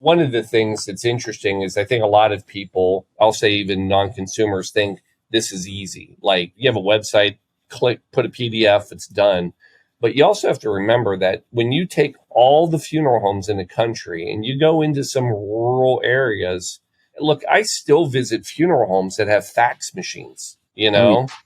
One of the things that's interesting is I think a lot of people, I'll say even non-consumers, think this is easy. Like you have a website, click, put a PDF, it's done. But you also have to remember that when you take all the funeral homes in the country and you go into some rural areas, look, I still visit funeral homes that have fax machines,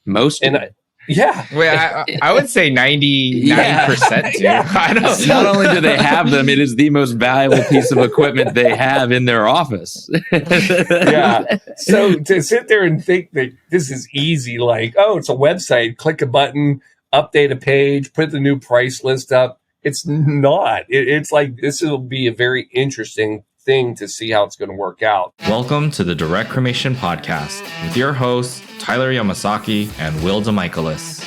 Most and yeah. Well, I would say 99% do. Yeah. I don't Not only do they have them, it is the most valuable piece of equipment they have in their office. Yeah. So to sit there and think that this is easy, like, oh, it's a website, click a button, update a page, put the new price list up. It's not. It's like this will be a very interesting thing to see how it's going to work out. Welcome to the Direct Cremation Podcast with your hosts, Tyler Yamasaki and Will DeMichaelis.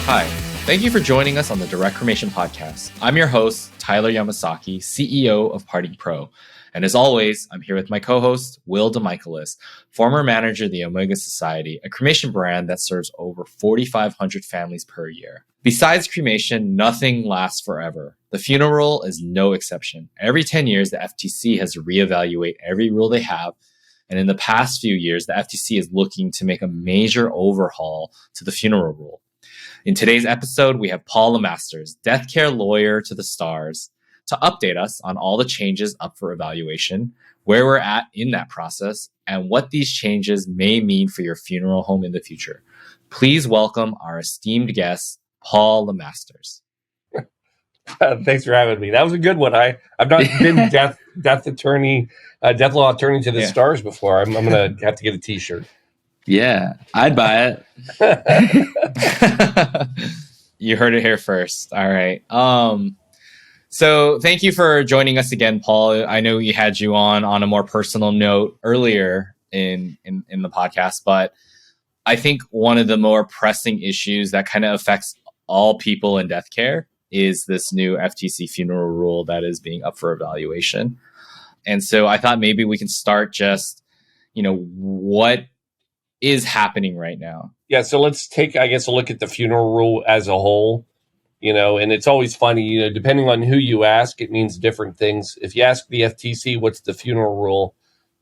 Hi, thank you for joining us on the Direct Cremation Podcast. I'm your host, Tyler Yamasaki, CEO of Parting Pro. And as always, I'm here with my co-host, Will DeMichaelis, former manager of the Omega Society, a cremation brand that serves over 4,500 families per year. Besides cremation, nothing lasts forever. The funeral rule is no exception. Every 10 years, the FTC has to reevaluate every rule they have. And in the past few years, the FTC is looking to make a major overhaul to the funeral rule. In today's episode, we have Poul Lemasters, death care lawyer to the stars, to update us on all the changes up for evaluation, where we're at in that process, and what these changes may mean for your funeral home in the future. Please welcome our esteemed guest, Poul Lemasters. Thanks for having me. That was a good one. I've not been death law attorney to the stars before. I'm going to have to get a T-shirt. Yeah, I'd buy it. You heard it here first. All right. So thank you for joining us again, Poul. I know we had you on a more personal note earlier in the podcast, but I think one of the more pressing issues that kind of affects all people in death care is this new FTC funeral rule that is being up for evaluation. And so I thought maybe we can start just, what is happening right now? Yeah, so let's take, I guess, a look at the funeral rule as a whole. And it's always funny, depending on who you ask, it means different things. If you ask the FTC, what's the funeral rule?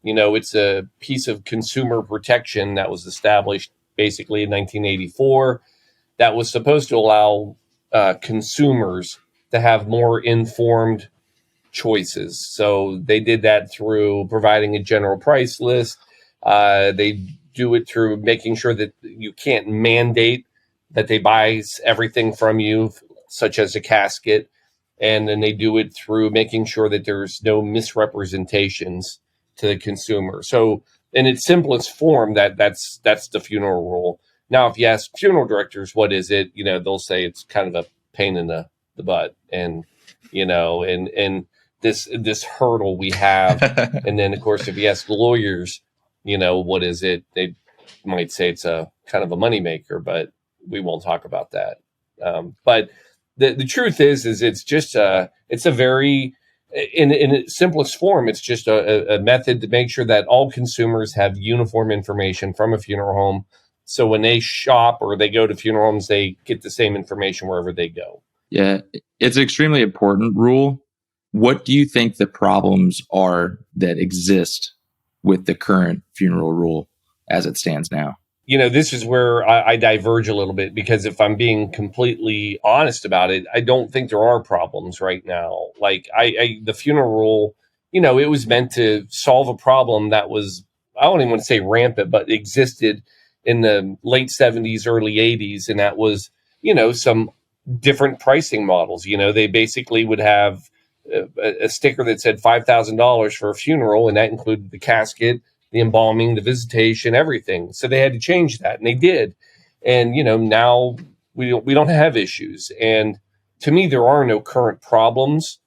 It's a piece of consumer protection that was established basically in 1984 that was supposed to allow consumers to have more informed choices. So they did that through providing a general price list. They do it through making sure that you can't mandate that they buy everything from you, such as a casket. And then they do it through making sure that there's no misrepresentations to the consumer. So in its simplest form, that's the funeral rule. Now, if you ask funeral directors, what is it? They'll say it's kind of a pain in the butt, and and this hurdle we have. And then, of course, if you ask lawyers, what is it? They might say it's a kind of a moneymaker, but we won't talk about that. But the truth is it's just it's a very in its simplest form. It's just a method to make sure that all consumers have uniform information from a funeral home. So when they shop or they go to funeral homes, they get the same information wherever they go. Yeah, it's an extremely important rule. What do you think the problems are that exist with the current funeral rule as it stands now? This is where I diverge a little bit, because if I'm being completely honest about it, I don't think there are problems right now. Like the funeral rule, it was meant to solve a problem that was, I don't even want to say rampant, but existed in the late 70s, early 80s. And that was, some different pricing models. They basically would have a sticker that said $5,000 for a funeral, and that included the casket, the embalming, the visitation, everything. So they had to change that, and they did. And now we don't have issues. And to me, there are no current problems.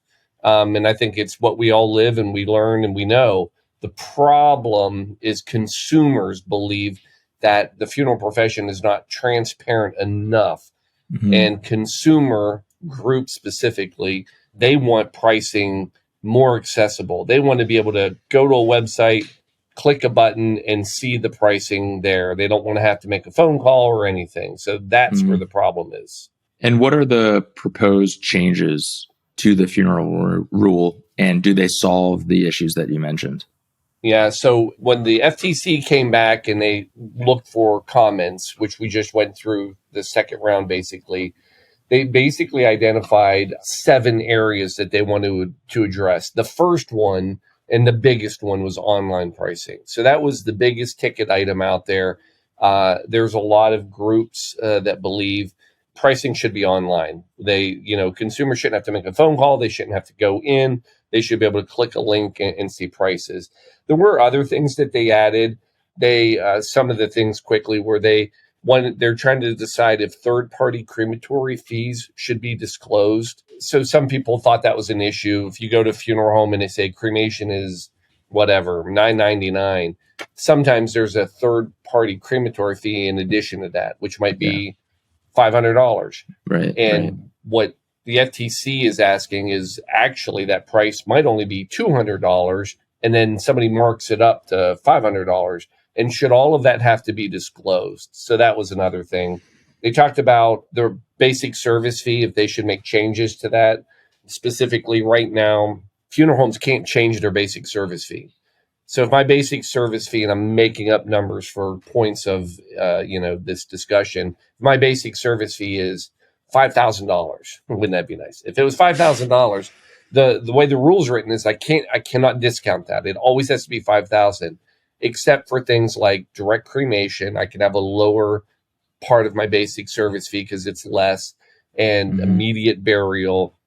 And I think it's what we all live and we learn and we know. The problem is consumers believe that the funeral profession is not transparent enough. Mm-hmm. And consumer groups specifically, they want pricing more accessible. They want to be able to go to a website, click a button, and see the pricing there. They don't want to have to make a phone call or anything. So that's where the problem is. And what are the proposed changes to the funeral rule, and do they solve the issues that you mentioned? Yeah, so when the FTC came back and they looked for comments, which we just went through the second round basically, they basically identified 7 areas that they wanted to address. The first one and the biggest one was online pricing. So that was the biggest ticket item out there. There's a lot of groups that believe pricing should be online. Consumers shouldn't have to make a phone call. They shouldn't have to go in. They should be able to click a link and see prices. There were other things that they added. Some of the things quickly were they're trying to decide if third-party crematory fees should be disclosed. So some people thought that was an issue. If you go to a funeral home and they say cremation is whatever, $9.99, sometimes there's a third-party crematory fee in addition to that, which might be $500. Right. And what the FTC is asking is actually that price might only be $200, and then somebody marks it up to $500. And should all of that have to be disclosed? So that was another thing. They talked about their basic service fee, if they should make changes to that. Specifically, right now, funeral homes can't change their basic service fee. So if my basic service fee, and I'm making up numbers for points of this discussion, my basic service fee is $5,000. Wouldn't that be nice? If it was $5,000, the way the rule's written is I cannot discount that. It always has to be $5,000. Except for things like direct cremation, I can have a lower part of my basic service fee because it's less, and immediate burial,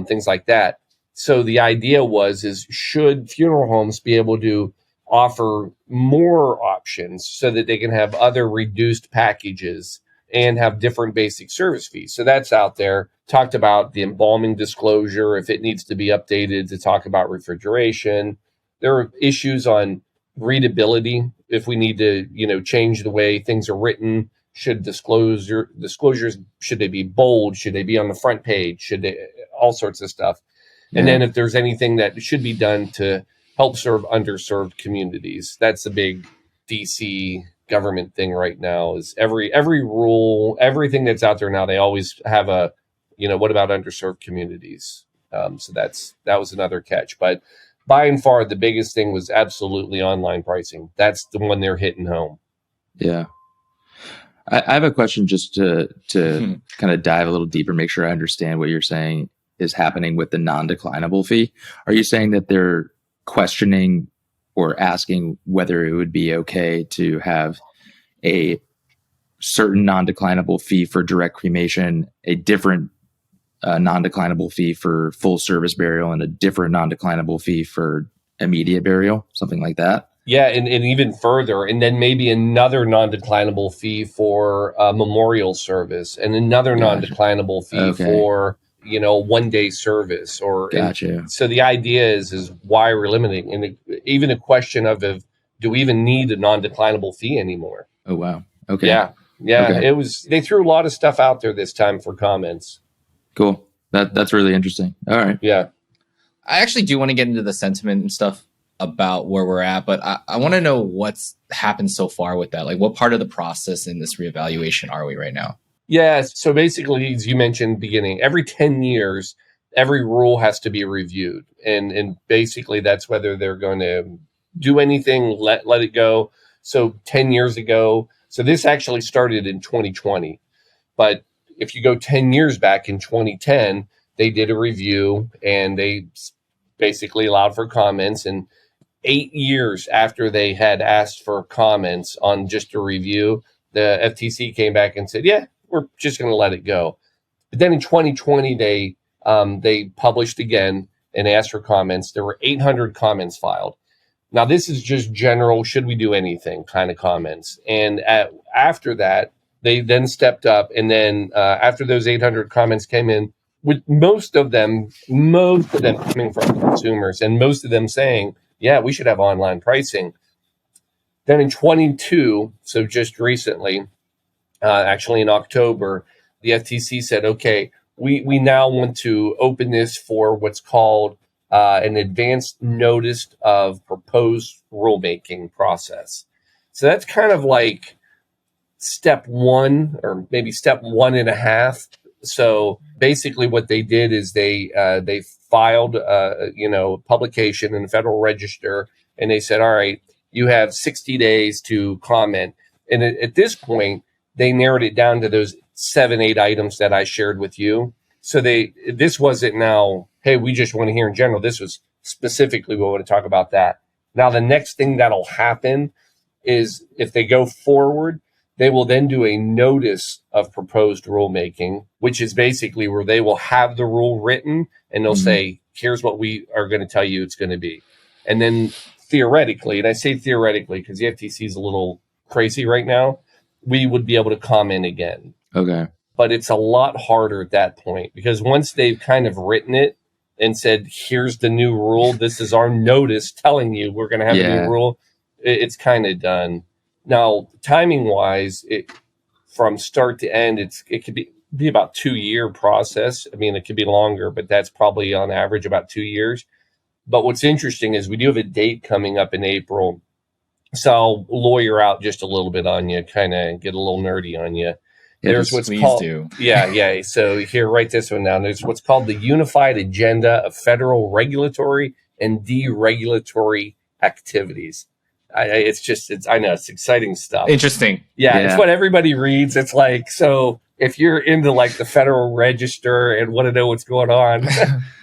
things like that. So the idea is should funeral homes be able to offer more options so that they can have other reduced packages and have different basic service fees? So that's out there. Talked about the embalming disclosure, if it needs to be updated to talk about refrigeration. There are issues on readability, if we need to change the way things are written. Should disclosures, should they be bold? Should they be on the front page? Should they, all sorts of stuff. And then if there's anything that should be done to help serve underserved communities, that's a big DC government thing right now. Is every rule, everything that's out there now, they always have a what about underserved communities? So that was another catch. But by and far, the biggest thing was absolutely online pricing. That's the one they're hitting home. Yeah. I have a question just to kind of dive a little deeper, make sure I understand what you're saying is happening with the non-declinable fee. Are you saying that they're questioning or asking whether it would be okay to have a certain non-declinable fee for direct cremation, a different non-declinable fee for full service burial, and a different non-declinable fee for immediate burial, something like that? Yeah, and even further, and then maybe another non-declinable fee for memorial service, and another non-declinable fee for one-day service. Gotcha. So the idea is why we're limiting, and even a question of do we even need a non-declinable fee anymore? Oh wow. Okay. Yeah. Okay. They threw a lot of stuff out there this time for comments. Cool. That's really interesting. All right. Yeah. I actually do want to get into the sentiment and stuff about where we're at, but I want to know what's happened so far with that. Like, what part of the process in this reevaluation are we right now? Yeah. So basically, as you mentioned at the beginning, every 10 years, every rule has to be reviewed. And basically that's whether they're going to do anything, let it go. So 10 years ago, so this actually started in 2020, but if you go 10 years back in 2010, they did a review and they basically allowed for comments. And 8 years after they had asked for comments on just a review, the FTC came back and said, yeah, we're just going to let it go. But then in 2020, they published again and asked for comments. There were 800 comments filed. Now, this is just general, should we do anything kind of comments. And after that, they then stepped up. And then after those 800 comments came in, with most of them coming from consumers and most of them saying, yeah, we should have online pricing. Then in 22, so just recently, actually in October, the FTC said, okay, we now want to open this for what's called an advanced notice of proposed rulemaking process. So that's kind of like step one, or maybe step 1.5 So basically what they did is they filed publication in the Federal Register, and they said, all right, you have 60 days to comment. And at this point, they narrowed it down to those 7-8 items that I shared with you. So this wasn't now, hey, we just want to hear in general. This was specifically we want to talk about that. Now, the next thing that'll happen is if they go forward, they will then do a notice of proposed rulemaking, which is basically where they will have the rule written and they'll say, here's what we are going to tell you it's going to be. And then theoretically, and I say theoretically because the FTC is a little crazy right now, we would be able to comment again. Okay. But it's a lot harder at that point because once they've kind of written it and said, here's the new rule, this is our notice telling you we're going to have a new rule, it's kind of done. Now, timing wise, from start to end, it could be about 2-year process. I mean, it could be longer, but that's probably on average about 2 years. But what's interesting is we do have a date coming up in April. So I'll lawyer out just a little bit on you, kind of get a little nerdy on you. There's what's called, yeah. So here, write this one down. There's what's called the Unified Agenda of Federal Regulatory and Deregulatory Activities. I know it's exciting stuff. Interesting. Yeah, it's what everybody reads. It's like, so if you're into like the Federal Register and want to know what's going on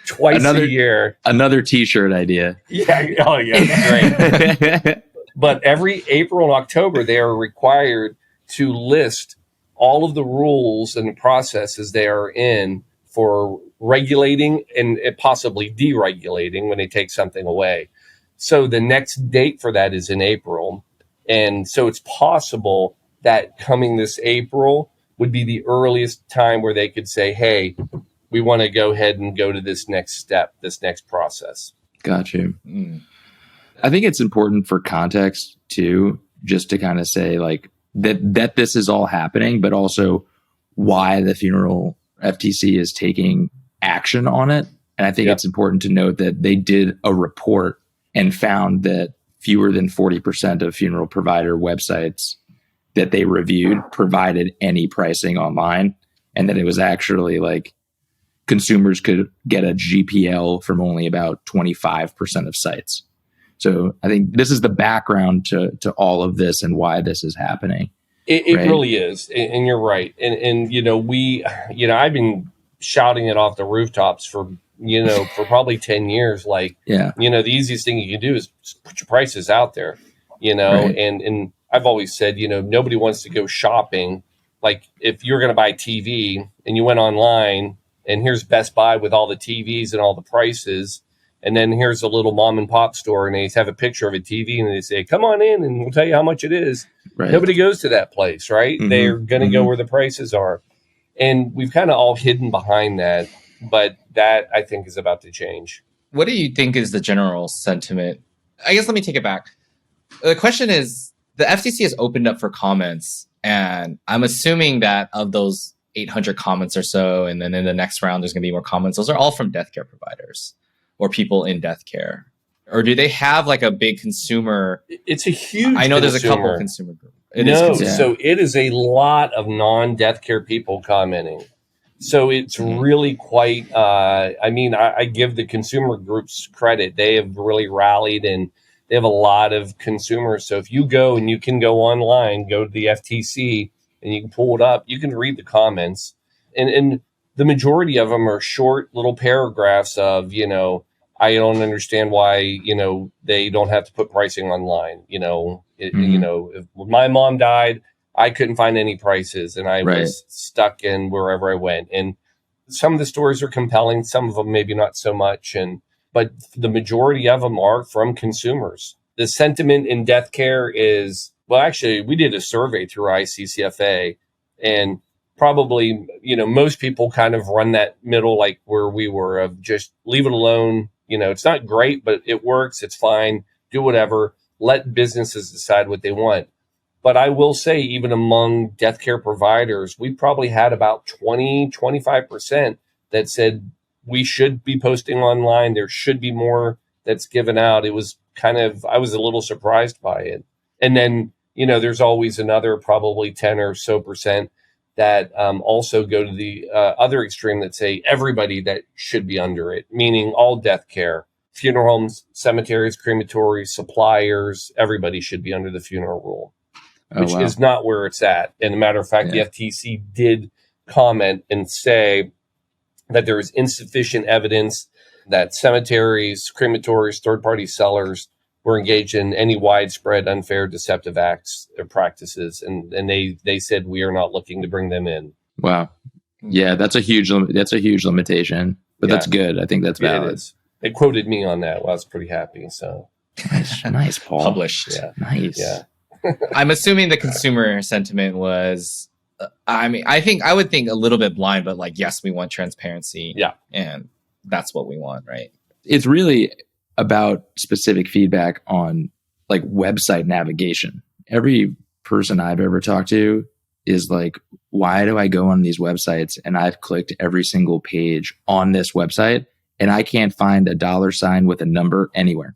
twice a year. Another t-shirt idea. Yeah. Oh yeah. Great. But every April and October, they are required to list all of the rules and processes they are in for regulating and possibly deregulating when they take something away. So the next date for that is in April. And so it's possible that coming this April would be the earliest time where they could say, hey, we want to go ahead and go to this next step, this next process. Got you. I think it's important for context too, just to kind of say like that this is all happening, but also why the funeral FTC is taking action on it. And I think it's important to note that they did a report and found that fewer than 40% of funeral provider websites that they reviewed provided any pricing online, and that it was actually like consumers could get a GPL from only about 25% of sites. So I think this is the background to all of this and why this is happening. It really is. And you're right. And I've been shouting it off the rooftops for probably 10 years. Like, the easiest thing you can do is put your prices out there, and I've always said, nobody wants to go shopping. Like if you're going to buy TV and you went online and here's Best Buy with all the TVs and all the prices, and then here's a little mom and pop store and they have a picture of a TV and they say, come on in and we'll tell you how much it is. Right. Nobody goes to that place, right? Mm-hmm. They're going to go where the prices are. And we've kind of all hidden behind that. But that, I think, is about to change. What do you think is the general sentiment? I guess let me take it back. The question is, the FTC has opened up for comments, and I'm assuming that of those 800 comments or so, and then in the next round, there's going to be more comments. Those are all from death care providers or people in death care. Or do they have like a big consumer? It's a huge I know consumer. There's a couple of consumer groups. So it is a lot of non-death care people commenting. So it's really quite, I give the consumer groups credit. They have really rallied and they have a lot of consumers. So if you go and you can go online, go to the FTC and you can pull it up, you can read the comments. And the majority of them are short little paragraphs of, I don't understand why, they don't have to put pricing online. If my mom died, I couldn't find any prices and I was stuck in wherever I went. And some of the stories are compelling. Some of them maybe not so much. But the majority of them are from consumers. The sentiment in death care is, well, actually, we did a survey through ICCFA and probably, most people kind of run that middle, like where we were, of just leave it alone. It's not great, but it works. It's fine. Do whatever. Let businesses decide what they want. But I will say, even among death care providers, we probably had about 25% that said we should be posting online. There should be more that's given out. It was I was a little surprised by it. And then, there's always another probably 10 or so percent that also go to the other extreme that say everybody that should be under it, meaning all death care, funeral homes, cemeteries, crematories, suppliers, everybody should be under the funeral rule, which is not where it's at. And a matter of fact, the FTC did comment and say that there is insufficient evidence that cemeteries, crematories, third-party sellers were engaged in any widespread unfair, deceptive acts or practices, and they said we are not looking to bring them in. Wow, yeah, that's a huge limitation, but that's good. I think that's valid. It is. They quoted me on that. Well, I was pretty happy. So nice, Paul. Published. Yeah, nice. Yeah. I'm assuming the consumer sentiment was. I mean, I would think a little bit blind, but like, yes, we want transparency. Yeah, and that's what we want, right? It's really about specific feedback on like website navigation. Every person I've ever talked to is like, why do I go on these websites and I've clicked every single page on this website and I can't find a $sign with a number anywhere?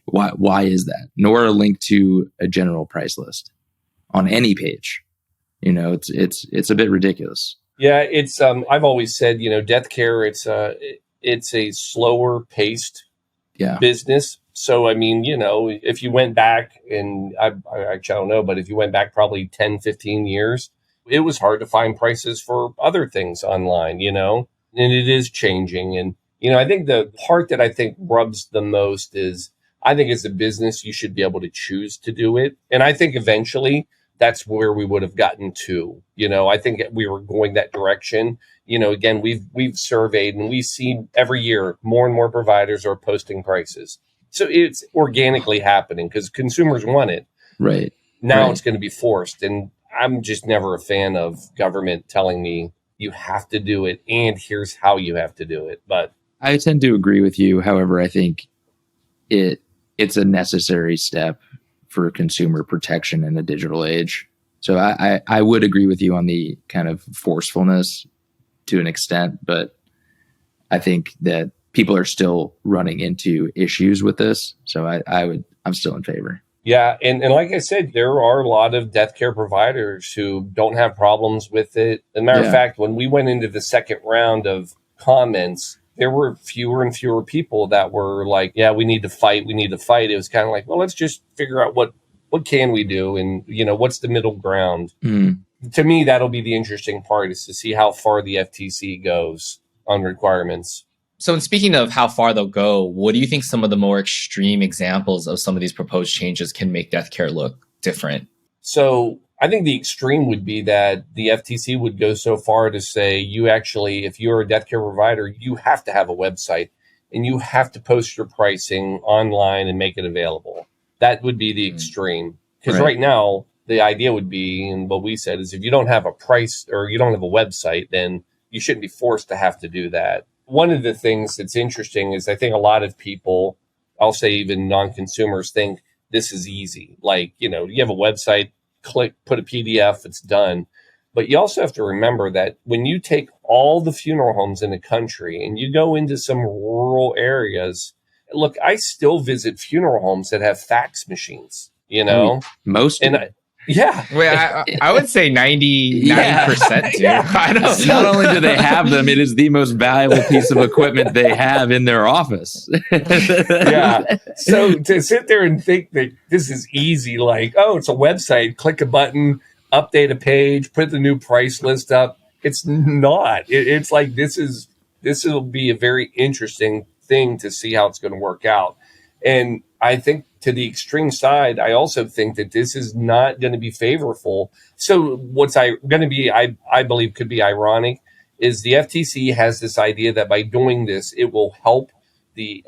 Why is that? Nor a link to a general price list on any page. You know, it's a bit ridiculous. Yeah, it's I've always said, you know, death care, it's a slower paced business. So, I mean, you know, if you went back and I don't know, but if you went back probably 10, 15 years, it was hard to find prices for other things online, you know, and it is changing. And, you know, I think the part that I think rubs the most is I think as a business, you should be able to choose to do it. And I think eventually that's where we would have gotten to, you know, I think we were going that direction. You know, again, we've surveyed and we've seen every year more and more providers are posting prices. So it's organically happening because consumers want it. Right. Now it's going to be forced. And I'm just never a fan of government telling me you have to do it and here's how you have to do it. But I tend to agree with you. However, I think it's a necessary step for consumer protection in the digital age. So I would agree with you on the kind of forcefulness to an extent, but I think that people are still running into issues with this. So I'm still in favor. Yeah. And like I said, there are a lot of death care providers who don't have problems with it. As a matter of fact, when we went into the second round of comments, there were fewer and fewer people that were like, yeah, we need to fight. It was kind of like, well, let's just figure out what can we do? And, you know, what's the middle ground? To me, that'll be the interesting part is to see how far the FTC goes on requirements. So in speaking of how far they'll go, what do you think some of the more extreme examples of some of these proposed changes can make death care look different? So I think the extreme would be that the FTC would go so far to say you actually, if you're a death care provider, you have to have a website and you have to post your pricing online and make it available. That would be the extreme. Because right now, the idea would be, and what we said is if you don't have a price or you don't have a website, then you shouldn't be forced to have to do that. One of the things that's interesting is I think a lot of people, I'll say even non-consumers, think this is easy. Like, you know, you have a website, click, put a PDF, it's done. But you also have to remember that when you take all the funeral homes in the country and you go into some rural areas, look, I still visit funeral homes that have fax machines, you know? Most. And Wait, I would say 99%. Too. Yeah. I don't. Not only do they have them, it is the most valuable piece of equipment they have in their office. Yeah. So to sit there and think that this is easy, like, oh, it's a website, click a button, update a page, put the new price list up. It's not. It's like this will be a very interesting thing to see how it's going to work out. And I think to the extreme side, I also think that this is not going to be favorable. So what's going to be, I believe could be ironic, is the FTC has this idea that by doing this, it will help the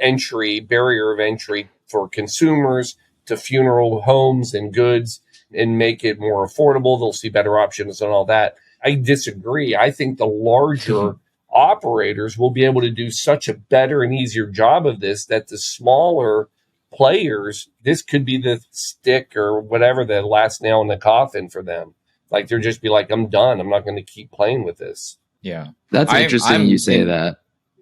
barrier of entry for consumers to funeral homes and goods and make it more affordable. They'll see better options and all that. I disagree. I think the larger operators will be able to do such a better and easier job of this that the smaller players, this could be the stick or whatever, the last nail in the coffin for them. Like they'll just be like, I'm done. I'm not going to keep playing with this. Yeah. That's interesting you say that.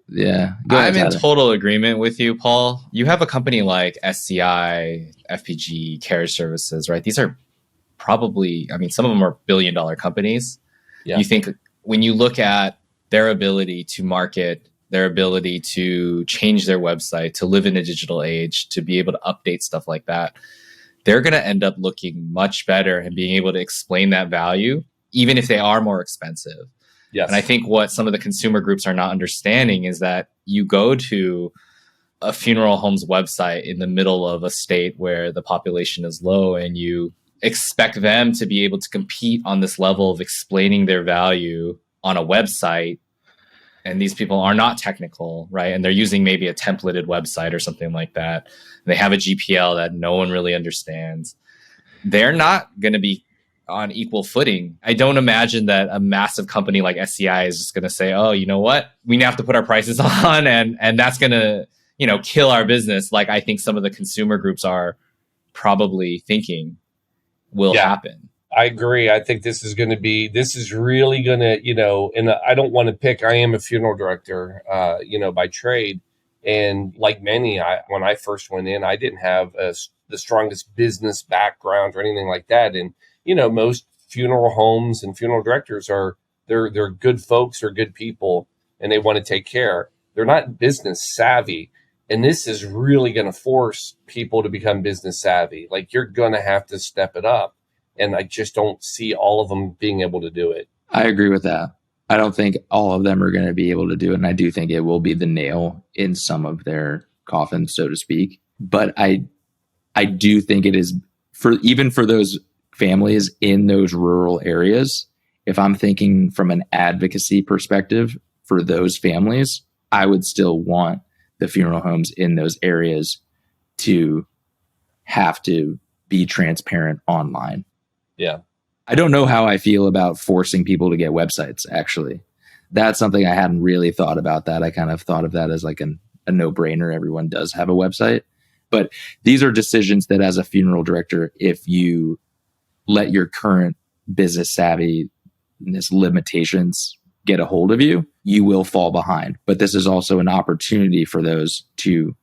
Yeah. I'm in total agreement with you, Paul. You have a company like SCI, FPG, Carriage Services, right? These are probably, I mean, some of them are billion-dollar companies. You think when you look at their ability to market, their ability to change their website, to live in a digital age, to be able to update stuff like that, they're going to end up looking much better and being able to explain that value, even if they are more expensive. Yes. And I think what some of the consumer groups are not understanding is that you go to a funeral home's website in the middle of a state where the population is low, and you expect them to be able to compete on this level of explaining their value on a website. And these people are not technical, right? And they're using maybe a templated website or something like that. They have a GPL that no one really understands. They're not going to be on equal footing. I don't imagine that a massive company like SCI is just going to say, oh, you know what? We now have to put our prices on, and that's going to, kill our business. Like I think some of the consumer groups are probably thinking will happen. I agree. I think this is really going to, and I don't want to pick, I am a funeral director, by trade. And like many, when I first went in, I didn't have the strongest business background or anything like that. And, most funeral homes and funeral directors they're good folks or good people, and they want to take care. They're not business savvy. And this is really going to force people to become business savvy. Like you're going to have to step it up. And I just don't see all of them being able to do it. I agree with that. I don't think all of them are going to be able to do it. And I do think it will be the nail in some of their coffins, so to speak. But I do think it is even for those families in those rural areas. If I'm thinking from an advocacy perspective for those families, I would still want the funeral homes in those areas to have to be transparent online. Yeah. I don't know how I feel about forcing people to get websites, actually. That's something I hadn't really thought about that. I kind of thought of that as like a no-brainer. Everyone does have a website. But these are decisions that as a funeral director, if you let your current business savviness limitations get a hold of you, you will fall behind. But this is also an opportunity for those to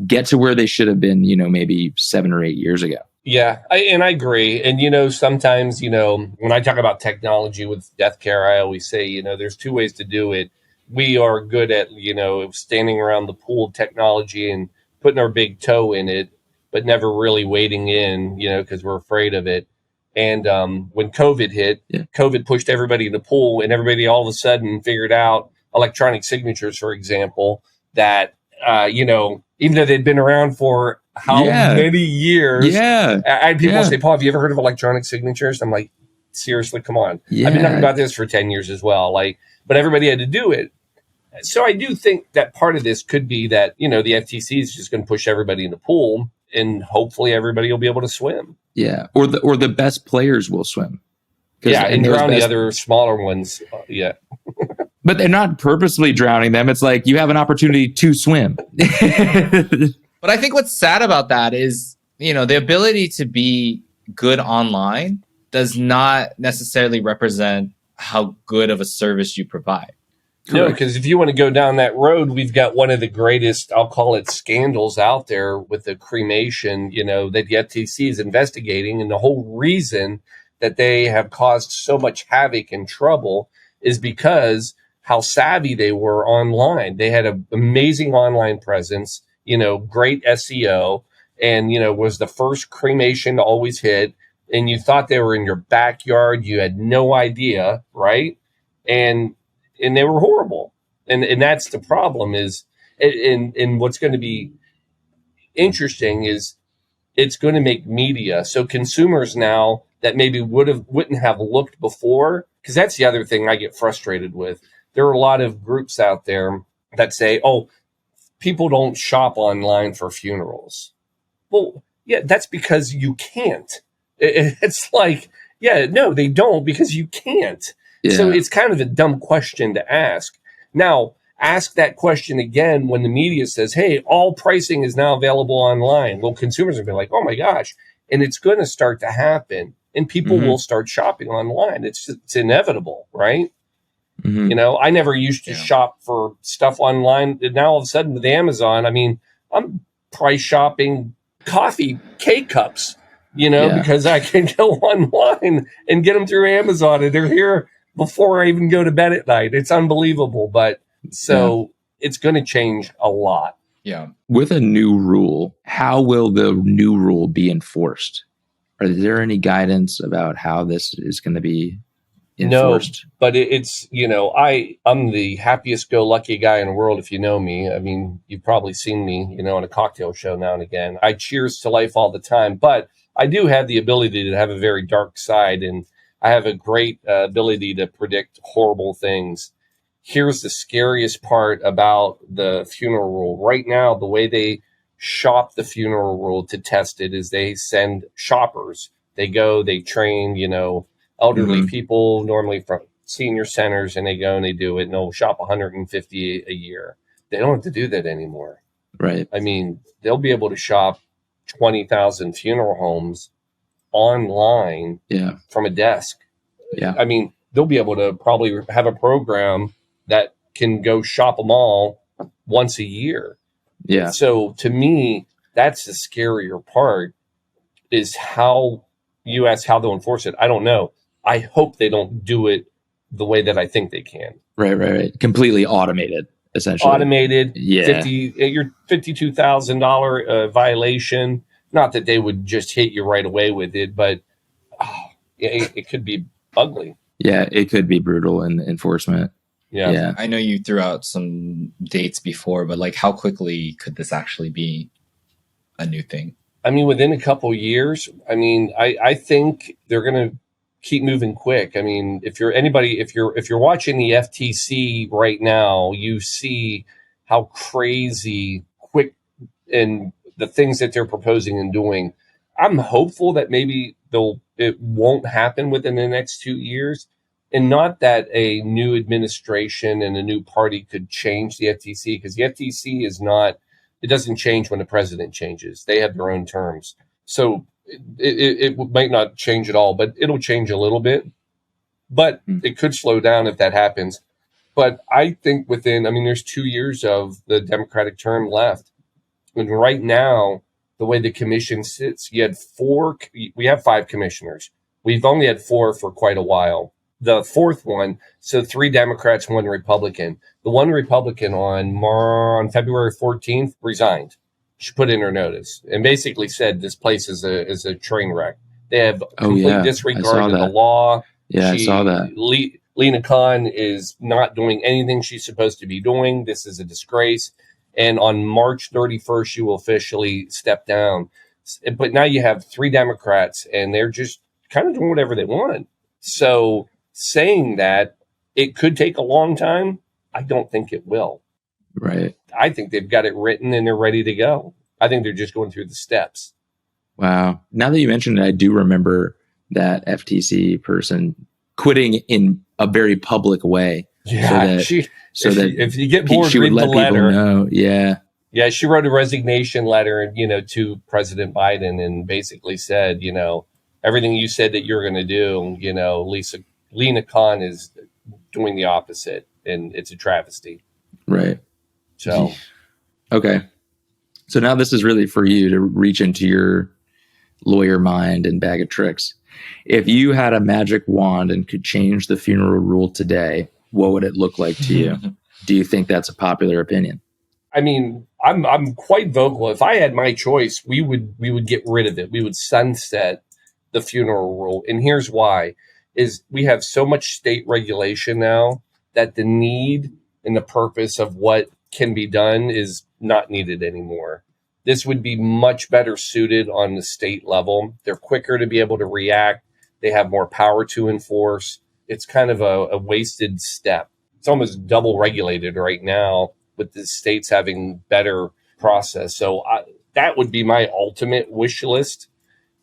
get to where they should have been, maybe 7 or 8 years ago. Yeah, I agree. And, sometimes, when I talk about technology with death care, I always say, there's 2 ways to do it. We are good at, standing around the pool of technology and putting our big toe in it, but never really wading in, because we're afraid of it. And when COVID hit, COVID pushed everybody in the pool, and everybody all of a sudden figured out electronic signatures, for example, that, even though they'd been around for how many years. I had people say, Paul, have you ever heard of electronic signatures? I'm like, seriously, come on. I've been talking about this for 10 years as well. But everybody had to do it. So I do think that part of this could be that, the FTC is just going to push everybody in the pool, and hopefully everybody will be able to swim. Yeah. Or the best players will swim. Yeah. And drown the other smaller ones. But they're not purposely drowning them. It's like you have an opportunity to swim. But I think what's sad about that is, the ability to be good online does not necessarily represent how good of a service you provide. No, because if you want to go down that road, we've got one of the greatest, I'll call it, scandals out there with the cremation, that the FTC is investigating. And the whole reason that they have caused so much havoc and trouble is because how savvy they were online. They had an amazing online presence, great SEO, and, was the first cremation to always hit. And you thought they were in your backyard. You had no idea, right? And they were horrible. And that's the problem is, and what's going to be interesting is it's going to make media. So consumers now that maybe wouldn't have looked before, because that's the other thing I get frustrated with. There are a lot of groups out there that say, oh, people don't shop online for funerals. Well, yeah, that's because you can't. It's like, yeah, no, they don't because you can't. Yeah. So it's kind of a dumb question to ask. Now, ask that question again when the media says, hey, all pricing is now available online. Well, consumers are going to be like, oh my gosh. And it's going to start to happen. And people will start shopping online. It's inevitable, right? Mm-hmm. I never used to shop for stuff online. And now all of a sudden with Amazon, I'm price shopping coffee K-cups, because I can go online and get them through Amazon and they're here before I even go to bed at night. It's unbelievable. But so it's going to change a lot. Yeah. With a new rule, how will the new rule be enforced? Are there any guidance about how this is going to be enforced? No, but it's, I'm the happiest go lucky guy in the world. If you know me, I mean, you've probably seen me, on a cocktail show now and again. I cheers to life all the time, but I do have the ability to have a very dark side, and I have a great ability to predict horrible things. Here's the scariest part about the funeral rule. Right now, the way they shop the funeral rule to test it is they send shoppers. They go, they train, elderly people, normally from senior centers, and they go and they do it, and they'll shop 150 a year. They don't have to do that anymore. Right. I mean, they'll be able to shop 20,000 funeral homes online from a desk. Yeah. I mean, they'll be able to probably have a program that can go shop them all once a year. Yeah. So to me, that's the scarier part, is how you ask how they'll enforce it. I don't know. I hope they don't do it the way that I think they can. Right. Completely automated, essentially. Automated. Yeah. Your $52,000 violation. Not that they would just hit you right away with it, but it could be ugly. Yeah, it could be brutal in enforcement. Yeah. I know you threw out some dates before, but like, how quickly could this actually be a new thing? I mean, within a couple of years. I mean, I think they're going to keep moving quick. I mean, if you're watching the FTC right now, you see how crazy quick and the things that they're proposing and doing. I'm hopeful that maybe it won't happen within the next 2 years, and not that a new administration and a new party could change the FTC, because the FTC it doesn't change when the president changes. They have their own terms. So it might not change at all, but it'll change a little bit. But it could slow down if that happens. But I think there's 2 years of the Democratic term left. And right now, the way the commission sits, we have 5 commissioners. We've only had 4 for quite a while. The fourth one, so 3 Democrats, 1 Republican. The 1 Republican on February 14th resigned. She put in her notice and basically said this place is a train wreck. They have complete disregard of the law. Yeah, I saw that. Lena Khan is not doing anything she's supposed to be doing. This is a disgrace. And on March 31st, she will officially step down. But now you have 3 Democrats, and they're just kind of doing whatever they want. So saying that it could take a long time, I don't think it will. Right. I think they've got it written and they're ready to go. I think they're just going through the steps. Wow. Now that you mentioned it, I do remember that FTC person quitting in a very public way. Yeah. If you get bored, she would read let the letter. People know. Yeah. Yeah. She wrote a resignation letter, to President Biden, and basically said, everything you said that you're going to do, Lena Khan is doing the opposite, and it's a travesty. Right. So, okay. So now this is really for you to reach into your lawyer mind and bag of tricks. If you had a magic wand and could change the funeral rule today, what would it look like to you? Do you think that's a popular opinion? I mean, I'm quite vocal. If I had my choice, we would get rid of it. We would sunset the funeral rule. And here's why, is we have so much state regulation now that the need and the purpose of what can be done is not needed anymore. This would be much better suited on the state level. They're quicker to be able to react. They have more power to enforce. It's kind of a wasted step. It's almost double regulated right now, with the states having better process. So that would be my ultimate wish list.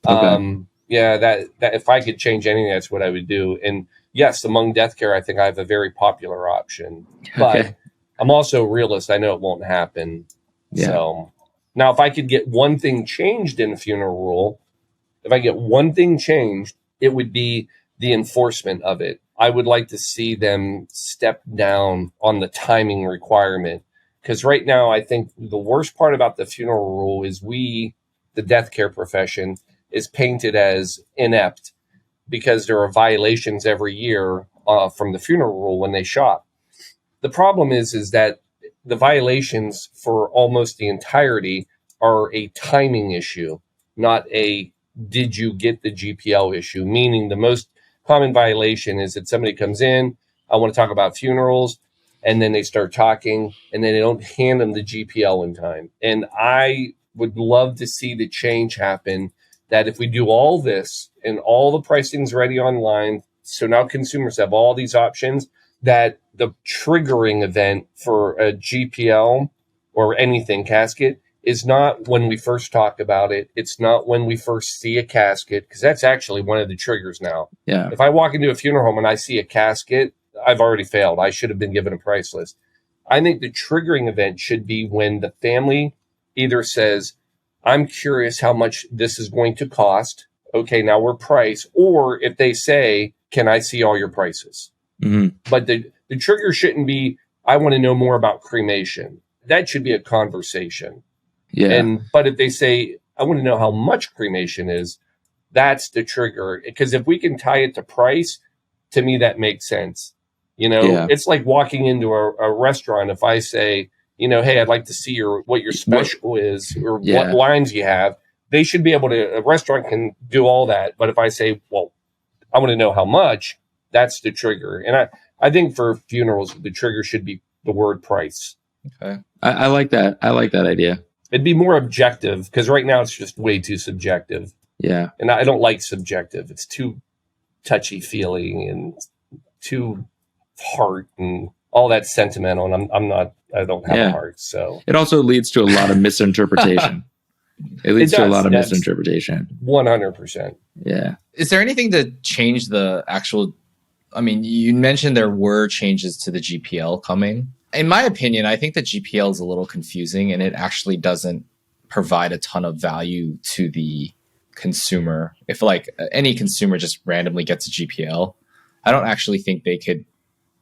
Okay. That if I could change anything, that's what I would do. And yes, among death care, I think I have a very popular option. But I'm also a realist. I know it won't happen. Yeah. So now, if I could get one thing changed in the funeral rule, it would be the enforcement of it. I would like to see them step down on the timing requirement. Because right now, I think the worst part about the funeral rule is the death care profession, is painted as inept because there are violations every year from the funeral rule when they shop. The problem is that the violations for almost the entirety are a timing issue, not a did you get the GPL issue, meaning the most common violation is that somebody comes in, I want to talk about funerals, and then they start talking, and then they don't hand them the GPL in time. And I would love to see the change happen, that if we do all this and all the pricing's ready online, so now consumers have all these options, that the triggering event for a GPL or anything casket is not when we first talk about it. It's not when we first see a casket, because that's actually one of the triggers now. Yeah. If I walk into a funeral home and I see a casket, I've already failed. I should have been given a price list. I think the triggering event should be when the family either says, I'm curious how much this is going to cost. Okay, now we're price. Or if they say, can I see all your prices? Mm-hmm. But the trigger shouldn't be, I want to know more about cremation. That should be a conversation. Yeah. But if they say, I want to know how much cremation is, that's the trigger. Because if we can tie it to price, to me, that makes sense. It's like walking into a restaurant. If I say, hey, I'd like to see what your special is, or what lines you have, they should be able to, a restaurant can do all that. But if I say, well, I want to know how much, that's the trigger. And I think for funerals, the trigger should be the word price. Okay. I like that. I like that idea. It'd be more objective, because right now it's just way too subjective. Yeah. And I don't like subjective. It's too touchy-feely and too heart and all that sentimental. And I don't have a heart. So it also leads to a lot of misinterpretation. It leads to a lot of misinterpretation. 100%. Yeah. Is there anything to change the actual, you mentioned there were changes to the GPL coming. In my opinion, I think the GPL is a little confusing, and it actually doesn't provide a ton of value to the consumer. If any consumer just randomly gets a GPL, I don't actually think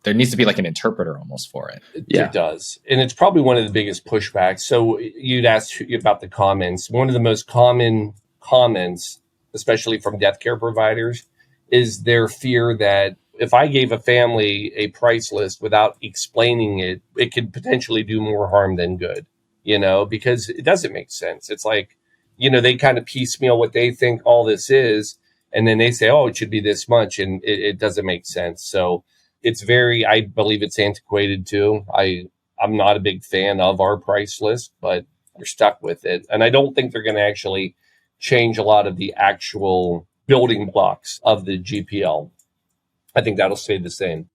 there needs to be like an interpreter almost for it. It does. And it's probably one of the biggest pushbacks. So you'd asked about the comments. One of the most common comments, especially from death care providers, is their fear that if I gave a family a price list without explaining it, it could potentially do more harm than good, because it doesn't make sense. It's like, they kind of piecemeal what they think all this is, and then they say, oh, it should be this much, and it doesn't make sense. So it's I believe it's antiquated too. I'm not a big fan of our price list, but we're stuck with it. And I don't think they're going to actually change a lot of the actual building blocks of the GPL. I think that'll stay the same.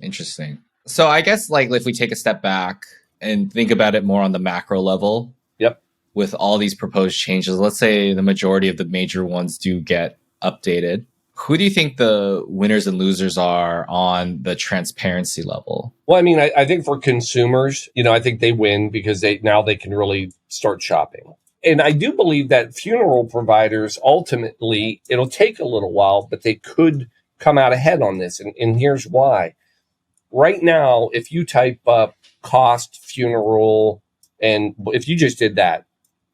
Interesting. So I guess if we take a step back and think about it more on the macro level. Yep. With all these proposed changes, let's say the majority of the major ones do get updated. Who do you think the winners and losers are on the transparency level? Well, I think for consumers, I think they win because they can really start shopping. And I do believe that funeral providers, ultimately, it'll take a little while, but they could come out ahead on this. And here's why. Right now, if you type up cost funeral, and if you just did that,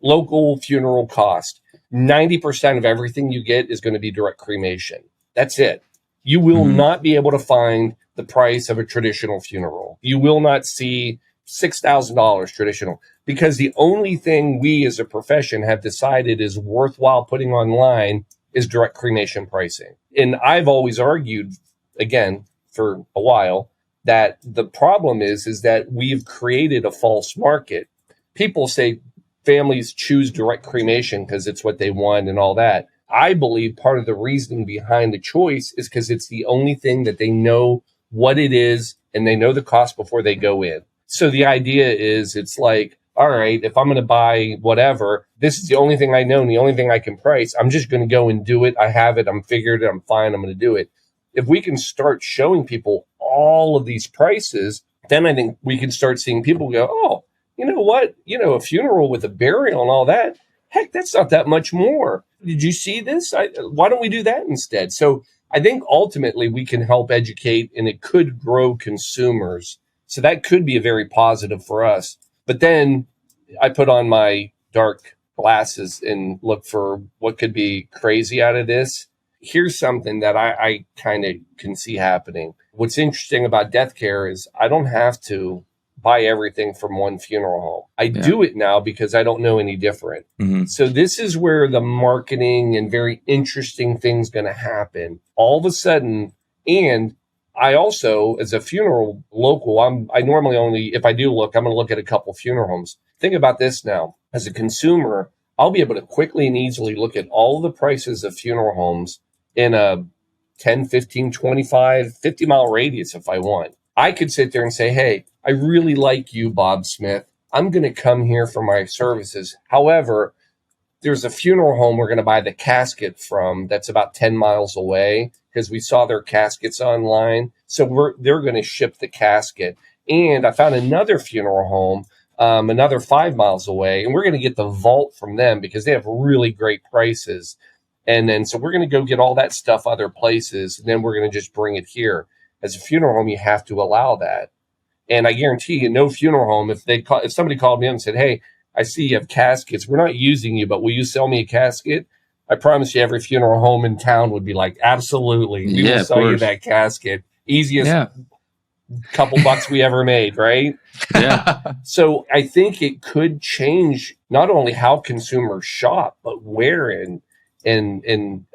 local funeral cost, 90% of everything you get is going to be direct cremation. That's it. You will not be able to find the price of a traditional funeral. You will not see $6,000 traditional, because the only thing we as a profession have decided is worthwhile putting online is direct cremation pricing. And I've always argued, again, for a while, that the problem is that we've created a false market. People say families choose direct cremation because it's what they want and all that. I believe part of the reasoning behind the choice is because it's the only thing that they know what it is, and they know the cost before they go in. So the idea is, it's like, all right, if I'm going to buy whatever, this is the only thing I know and the only thing I can price. I'm just going to go and do it. I have it. I'm figured it. I'm fine. I'm going to do it. If we can start showing people all of these prices, then I think we can start seeing people go, oh, you know what? A funeral with a burial and all that, heck, that's not that much more. Did you see this? Why don't we do that instead? So I think ultimately we can help educate, and it could grow consumers. So that could be a very positive for us. But then I put on my dark glasses and look for what could be crazy out of this. Here's something that I kind of can see happening. what's interesting about death care is I don't have to buy everything from one funeral home. I do it now because I don't know any different. Mm-hmm. So this is where the marketing and very interesting thing's going to happen all of a sudden. And I also, as a funeral local, I normally only, if I do look, I'm going to look at a couple funeral homes. Think about this now. As a consumer, I'll be able to quickly and easily look at all the prices of funeral homes in a 10, 15, 25, 50 mile radius if I want. I could sit there and say, hey, I really like you, Bob Smith. I'm going to come here for my services. However, there's a funeral home we're going to buy the casket from that's about 10 miles away because we saw their caskets online. So they're going to ship the casket. And I found another funeral home, another 5 miles away, and we're going to get the vault from them because they have really great prices. And then, so we're going to go get all that stuff other places, and then we're going to just bring it here. As a funeral home, you have to allow that. And I guarantee you, no funeral home, if somebody called me up and said, hey, I see you have caskets. We're not using you, but will you sell me a casket? I promise you every funeral home in town would be like, absolutely. We will sell you that casket. Easiest couple bucks we ever made, right? Yeah. So I think it could change not only how consumers shop, but where and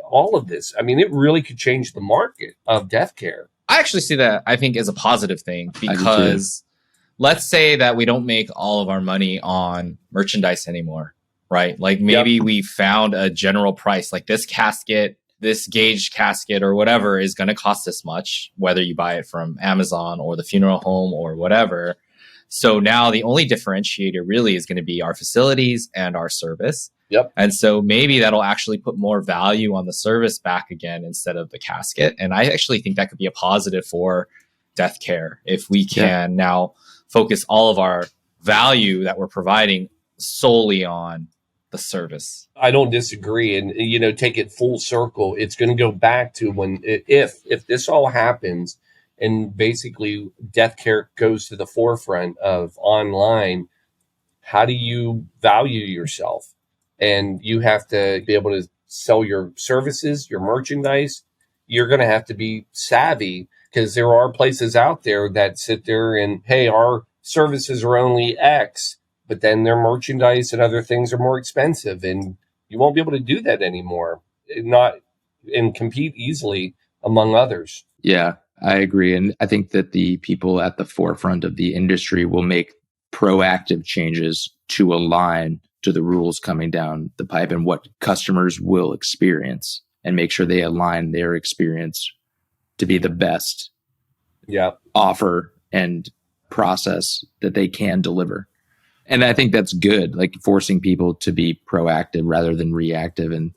all of this. I mean, it really could change the market of death care. I actually see that, I think, as a positive thing because let's say that we don't make all of our money on merchandise anymore, right? Like maybe we found a general price, like this casket, this gauged casket or whatever is going to cost this much, whether you buy it from Amazon or the funeral home or whatever. So now the only differentiator really is going to be our facilities and our service. Yep. And so maybe that'll actually put more value on the service back again instead of the casket. And I actually think that could be a positive for death care if we can now focus all of our value that we're providing solely on the service. I don't disagree. And, take it full circle. It's going to go back to when, if this all happens and basically death care goes to the forefront of online, how do you value yourself? And you have to be able to sell your services, your merchandise. You're going to have to be savvy because there are places out there that sit there and, hey, our services are only X, but then their merchandise and other things are more expensive. And you won't be able to do that anymore and compete easily among others. Yeah, I agree. And I think that the people at the forefront of the industry will make proactive changes to align to the rules coming down the pipe and what customers will experience and make sure they align their experience to be the best offer and process that they can deliver. And I think that's good, like forcing people to be proactive rather than reactive. And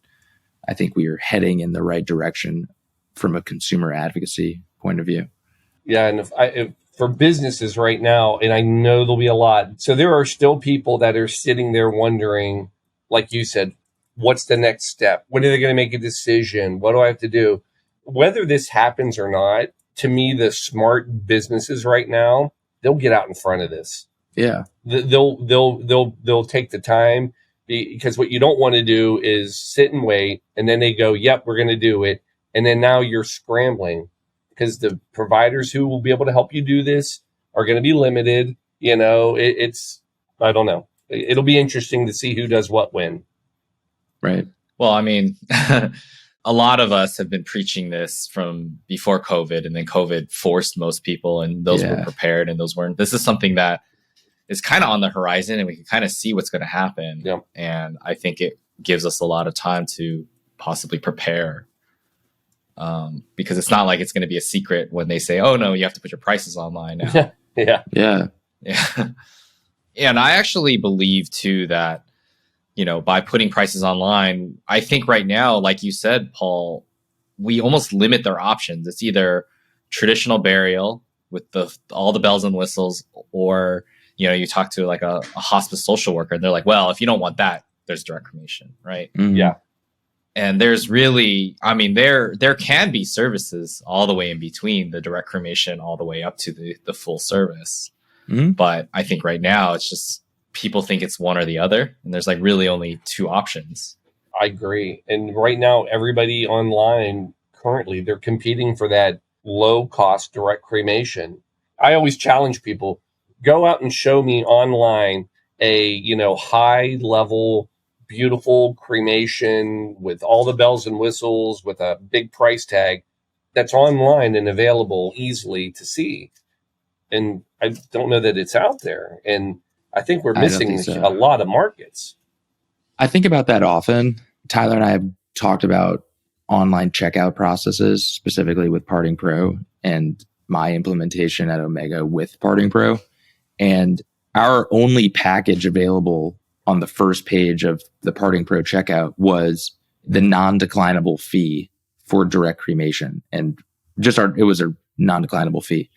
I think we are heading in the right direction from a consumer advocacy point of view. Yeah. And if for businesses right now, and I know there'll be a lot. So there are still people that are sitting there wondering, like you said, what's the next step? When are they going to make a decision? What do I have to do? Whether this happens or not, to me, the smart businesses right now, they'll get out in front of this. Yeah. They'll take the time because what you don't want to do is sit and wait. And then they go, yep, we're going to do it. And then now you're scrambling. Because the providers who will be able to help you do this are going to be limited. It's I don't know. It'll be interesting to see who does what when. Right. Well, I mean, a lot of us have been preaching this from before COVID, and then COVID forced most people, and those were prepared and those weren't. This is something that is kind of on the horizon, and we can kind of see what's going to happen. Yep. And I think it gives us a lot of time to possibly prepare. Because it's not like it's going to be a secret when they say, oh, no, you have to put your prices online now. Yeah. And I actually believe, too, that, by putting prices online, I think right now, like you said, Paul, we almost limit their options. It's either traditional burial with all the bells and whistles, or, you talk to like a hospice social worker and they're like, well, if you don't want that, there's direct cremation, right? Mm-hmm. Yeah. And there's really, I mean, there can be services all the way in between the direct cremation all the way up to the full service. Mm-hmm. But I think right now it's just people think it's one or the other. And there's like really only two options. I agree. And right now, everybody online currently, they're competing for that low cost direct cremation. I always challenge people, go out and show me online a, high level, beautiful cremation with all the bells and whistles with a big price tag that's online and available easily to see. And I don't know that it's out there. And I think we're missing a lot of markets. I think about that often. Tyler and I have talked about online checkout processes, specifically with Parting Pro and my implementation at Omega with Parting Pro. And our only package available on the first page of the Parting Pro checkout was the non-declinable fee for direct cremation. And it was a non-declinable fee.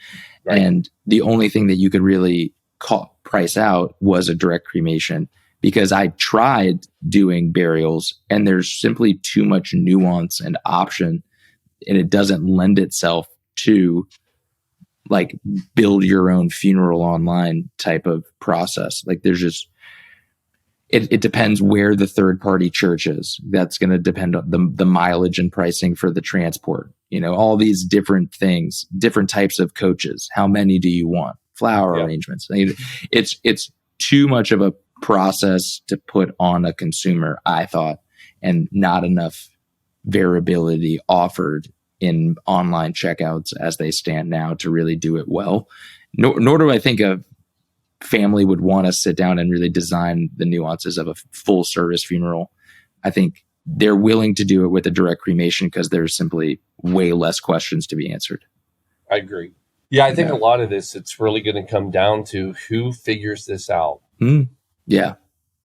Right. And the only thing that you could really price out was a direct cremation, because I tried doing burials and there's simply too much nuance and option, and it doesn't lend itself to like build your own funeral online type of process. Like there's just, it depends where the third party church is. That's going to depend on the mileage and pricing for the transport, all these different things, different types of coaches. How many do you want? Flower arrangements. It's too much of a process to put on a consumer, I thought, and not enough variability offered in online checkouts as they stand now to really do it well. Nor do I think a family would want to sit down and really design the nuances of a full service funeral. I think they're willing to do it with a direct cremation because there's simply way less questions to be answered. I agree. Yeah, I think a lot of this, it's really going to come down to who figures this out. Yeah.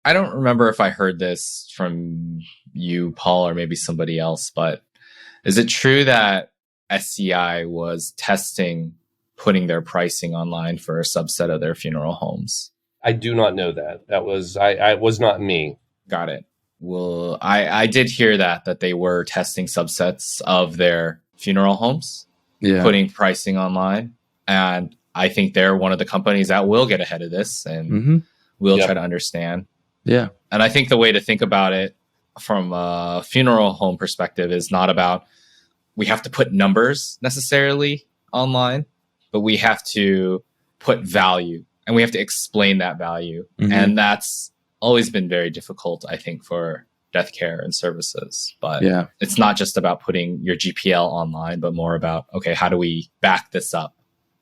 I don't remember if I heard this from you, Paul, or maybe somebody else, but is it true that SCI was testing putting their pricing online for a subset of their funeral homes? I do not know that. That was, I was not me. Got it. Well, I did hear that they were testing subsets of their funeral homes, putting pricing online. And I think they're one of the companies that will get ahead of this and will try to understand. Yeah. And I think the way to think about it from a funeral home perspective is not about, we have to put numbers necessarily online, but we have to put value and we have to explain that value. And that's always been very difficult, I think, for death care and services. But it's not just about putting your GPL online, but more about, okay, how do we back this up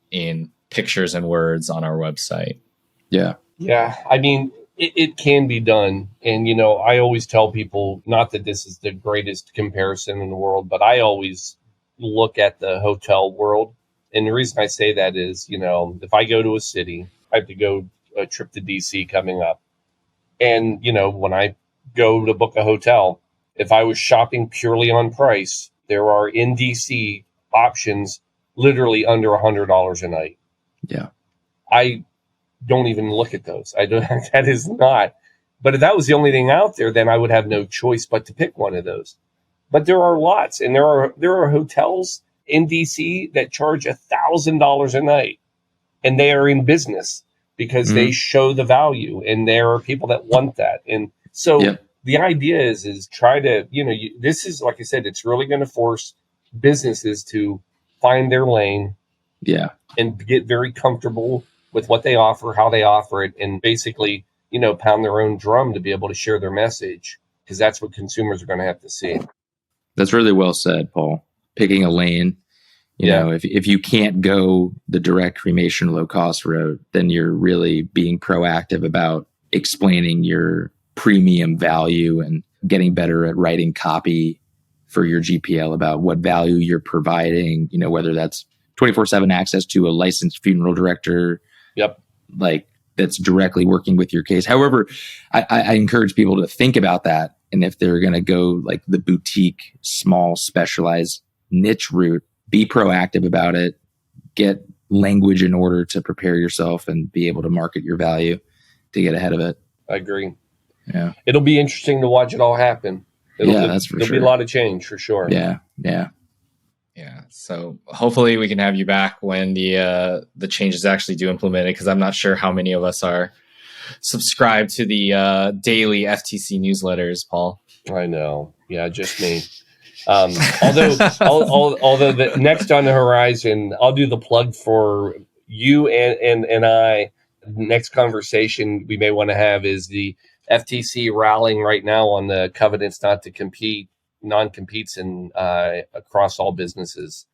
in pictures and words on our website? Yeah. I mean, it can be done. And, I always tell people, not that this is the greatest comparison in the world, but I always look at the hotel world. And the reason I say that is, if I go to a city, I have to go a trip to DC coming up. And, when I go to book a hotel, if I was shopping purely on price, there are in DC options literally under $100 a night. Yeah. I don't even look at those. I don't, that is not, but if that was the only thing out there, then I would have no choice but to pick one of those. But there are lots, and there are hotels in DC that charge $1,000 a night, and they are in business because they show the value, and there are people that want that. And so the idea is try to, this is, like I said, it's really going to force businesses to find their lane, and get very comfortable with what they offer, how they offer it, and basically, pound their own drum to be able to share their message, because that's what consumers are going to have to see. That's really well said, Paul. Picking a lane. You know, if you can't go the direct cremation low cost route, then you're really being proactive about explaining your premium value and getting better at writing copy for your GPL about what value you're providing, whether that's 24/7 access to a licensed funeral director. Like that's directly working with your case. However, I encourage people to think about that. And if they're going to go like the boutique, small, specialized niche route, be proactive about it, get language in order to prepare yourself and be able to market your value to get ahead of it. I agree. Yeah. It'll be interesting to watch it all happen. That's for sure. There'll be a lot of change for sure. Yeah. So hopefully we can have you back when the changes actually do implement it, because I'm not sure how many of us are subscribed to the daily FTC newsletters, Paul. I know. Yeah, just me. Although the next on the horizon, I'll do the plug for you and I. Next conversation we may want to have is the FTC rallying right now on the covenants not to compete, non-competes in across all businesses.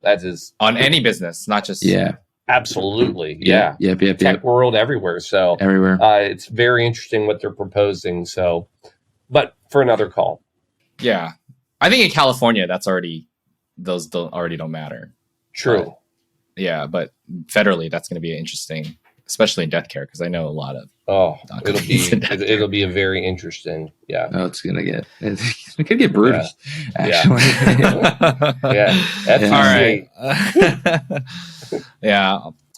That is on any business, not just absolutely Yep. tech world everywhere. So Everywhere. It's very interesting what they're proposing. So, but for another call. Yeah, I think in California that's already don't matter. True. But federally that's going to be interesting, especially in death care, because I know a lot of it'll be a very interesting. Yeah. Oh, it could get brutal. Actually. That's all right.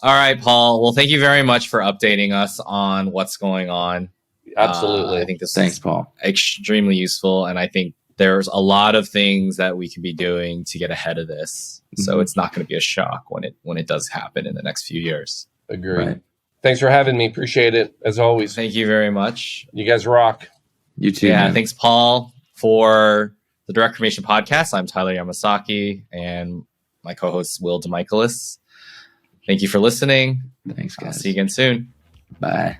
All right, Paul. Well, thank you very much for updating us on what's going on. Absolutely. I think this Thanks, is Paul. Extremely useful, and I think there's a lot of things that we can be doing to get ahead of this. So it's not going to be a shock when it does happen in the next few years. Agreed. Right. Thanks for having me. Appreciate it, as always. Thank you very much. You guys rock. You too. Yeah, man. thanks, Paul, for the Direct Cremation podcast. I'm Tyler Yamasaki, and my co-host Will DeMichaelis. Thank you for listening. Thanks, guys. I'll see you again soon. Bye.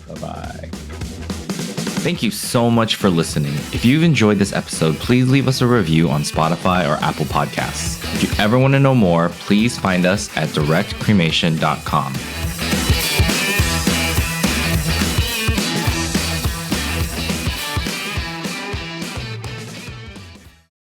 Bye-bye. Thank you so much for listening. If you've enjoyed this episode, please leave us a review on Spotify or Apple Podcasts. If you ever want to know more, please find us at directcremation.com.